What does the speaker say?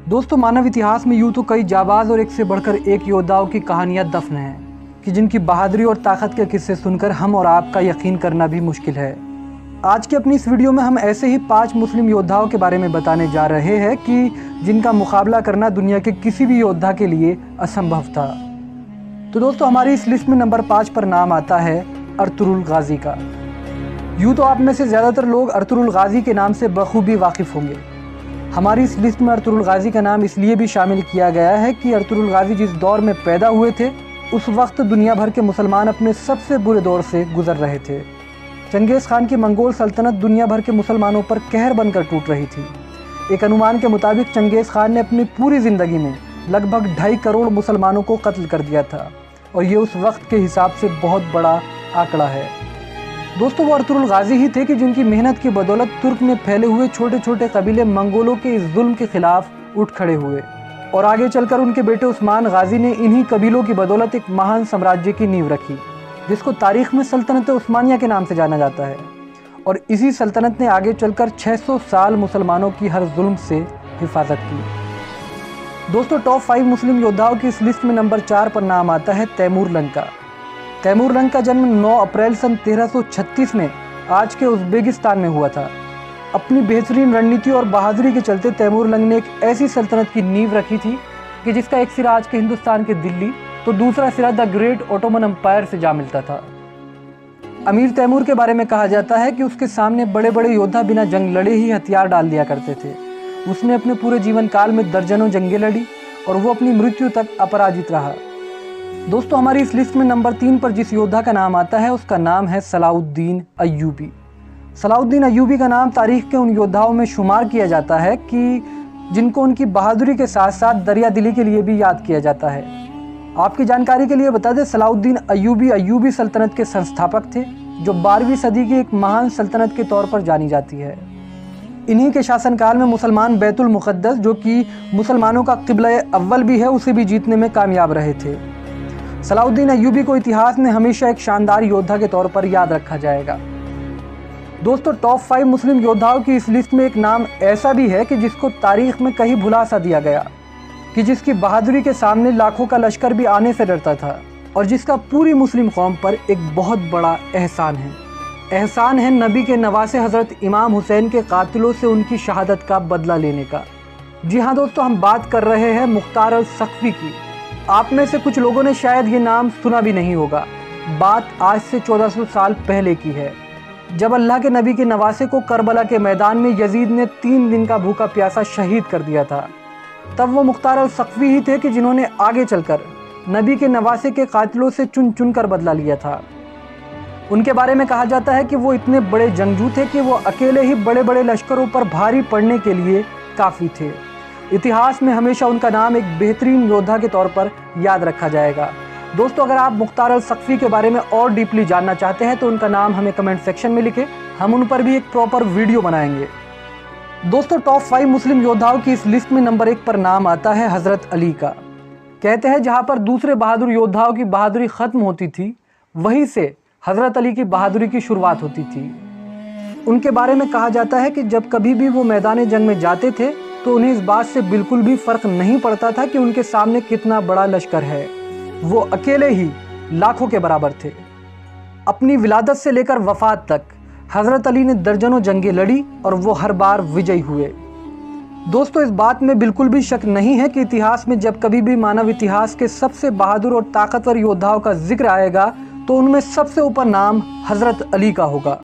दोस्तों, मानव इतिहास में यूँ तो कई जाबाज और एक से बढ़कर एक योद्धाओं की कहानियाँ दफन हैं कि जिनकी बहादुरी और ताकत के किस्से सुनकर हम और आपका यकीन करना भी मुश्किल है। आज की अपनी इस वीडियो में हम ऐसे ही 5 मुस्लिम योद्धाओं के बारे में बताने जा रहे हैं कि जिनका मुकाबला करना दुनिया के किसी भी योद्धा के लिए असंभव था। तो दोस्तों, हमारी इस लिस्ट में नंबर 5 पर नाम आता है अर्तुगरुल गाजी का। यूँ तो आप में से ज़्यादातर लोग अर्तुगरुल गाजी के नाम से बखूबी वाकिफ़ होंगे। हमारी इस लिस्ट में अर्तुगरुल गाजी का नाम इसलिए भी शामिल किया गया है कि अर्तुगरुल गाजी जिस दौर में पैदा हुए थे उस वक्त दुनिया भर के मुसलमान अपने सबसे बुरे दौर से गुजर रहे थे। चंगेज़ खान की मंगोल सल्तनत दुनिया भर के मुसलमानों पर कहर बनकर टूट रही थी। एक अनुमान के मुताबिक चंगेज़ खान ने अपनी पूरी ज़िंदगी में लगभग 2.5 करोड़ मुसलमानों को कत्ल कर दिया था और ये उस वक्त के हिसाब से बहुत बड़ा आंकड़ा है। दोस्तों, वो अर्तुगरुल गाजी ही थे कि जिनकी मेहनत की बदौलत तुर्क में फैले हुए छोटे छोटे कबीले मंगोलों के इस जुल्म के खिलाफ उठ खड़े हुए और आगे चलकर उनके बेटे उस्मान गाजी ने इन्हीं कबीलों की बदौलत एक महान साम्राज्य की नींव रखी जिसको तारीख में सल्तनत उस्मानिया के नाम से जाना जाता है। और इसी सल्तनत ने आगे चलकर 600 साल मुसलमानों की हर जुल्म से हिफाजत की। दोस्तों, टॉप 5 मुस्लिम योद्धाओं की इस लिस्ट में नंबर 4 पर नाम आता है तैमूर लंग का। तैमूर लंग का जन्म 9 अप्रैल सन 1336 में आज के उज़्बेकिस्तान में हुआ था। अपनी बेहतरीन रणनीति और बहादुरी के चलते तैमूर लंग ने एक ऐसी सल्तनत की नींव रखी थी कि जिसका एक सिरा आज के हिंदुस्तान के दिल्ली तो दूसरा सिरा द ग्रेट ओटोमन एम्पायर से जा मिलता था। अमीर तैमूर के बारे में कहा जाता है कि उसके सामने बड़े बड़े योद्धा बिना जंग लड़े ही हथियार डाल दिया करते थे। उसने अपने पूरे जीवन काल में दर्जनों जंगें लड़ी और वो अपनी मृत्यु तक अपराजित रहा। दोस्तों, हमारी इस लिस्ट में नंबर 3 पर जिस योद्धा का नाम आता है उसका नाम है सलाउद्दीन अय्यूबी। सलाउद्दीन अय्यूबी का नाम तारीख के उन योद्धाओं में शुमार किया जाता है कि जिनको उनकी बहादुरी के साथ साथ दरिया दिली के लिए भी याद किया जाता है। आपकी जानकारी के लिए बता दें, सलाउद्दीन अय्यूबी अय्यूबी सल्तनत के संस्थापक थे जो 12वीं सदी की एक महान सल्तनत के तौर पर जानी जाती है। इन्हीं के शासनकाल में मुसलमान बैतुल मुक़द्दस, जो कि मुसलमानों का क़िबला अव्वल भी है, उसे भी जीतने में कामयाब रहे थे। सलाउद्दीन अय्यूबी को इतिहास में हमेशा एक शानदार योद्धा के तौर पर याद रखा जाएगा। दोस्तों, टॉप 5 मुस्लिम योद्धाओं की इस लिस्ट में एक नाम ऐसा भी है कि जिसको तारीख में कहीं भुला सा दिया गया, कि जिसकी बहादुरी के सामने लाखों का लश्कर भी आने से डरता था और जिसका पूरी मुस्लिम कौम पर एक बहुत बड़ा एहसान है। एहसान है नबी के नवासे हज़रत इमाम हुसैन के कातिलों से उनकी शहादत का बदला लेने का। जी हाँ दोस्तों, हम बात कर रहे हैं मुख्तार अल सक़फ़ी की। आप में से कुछ लोगों ने शायद ये नाम सुना भी नहीं होगा। बात आज से 1400 साल पहले की है, जब अल्लाह के नबी के नवासे को करबला के मैदान में यजीद ने 3 दिन का भूखा प्यासा शहीद कर दिया था। तब वो मुख्तार अल सक़फ़ी ही थे कि जिन्होंने आगे चलकर नबी के नवासे के कातिलों से चुन चुन कर बदला लिया था। उनके बारे में कहा जाता है कि वो इतने बड़े जंगजू थे कि वो अकेले ही बड़े बड़े लश्करों पर भारी पड़ने के लिए काफ़ी थे। इतिहास में हमेशा उनका नाम एक बेहतरीन योद्धा के तौर पर याद रखा जाएगा। दोस्तों, अगर आप मुख्तार अल सक़फ़ी के बारे में और डीपली जानना चाहते हैं तो उनका नाम हमें कमेंट सेक्शन में लिखें, हम उन पर भी एक प्रॉपर वीडियो बनाएंगे। दोस्तों, टॉप 5 मुस्लिम योद्धाओं की इस लिस्ट में नंबर 1 पर नाम आता है हज़रत अली का। कहते हैं जहाँ पर दूसरे बहादुर योद्धाओं की बहादुरी ख़त्म होती थी, वहीं से हज़रत अली की बहादुरी की शुरुआत होती थी। उनके बारे में कहा जाता है कि जब कभी भी वो मैदान जंग में जाते थे तो उन्हें इस बात से बिल्कुल भी फ़र्क नहीं पड़ता था कि उनके सामने कितना बड़ा लश्कर है। वो अकेले ही लाखों के बराबर थे। अपनी विलादत से लेकर वफ़ात तक हज़रत अली ने दर्जनों जंगें लड़ी और वो हर बार विजयी हुए। दोस्तों, इस बात में बिल्कुल भी शक नहीं है कि इतिहास में जब कभी भी मानव इतिहास के सबसे बहादुर और ताकतवर योद्धाओं का जिक्र आएगा तो उनमें सबसे ऊपर नाम हज़रत अली का होगा।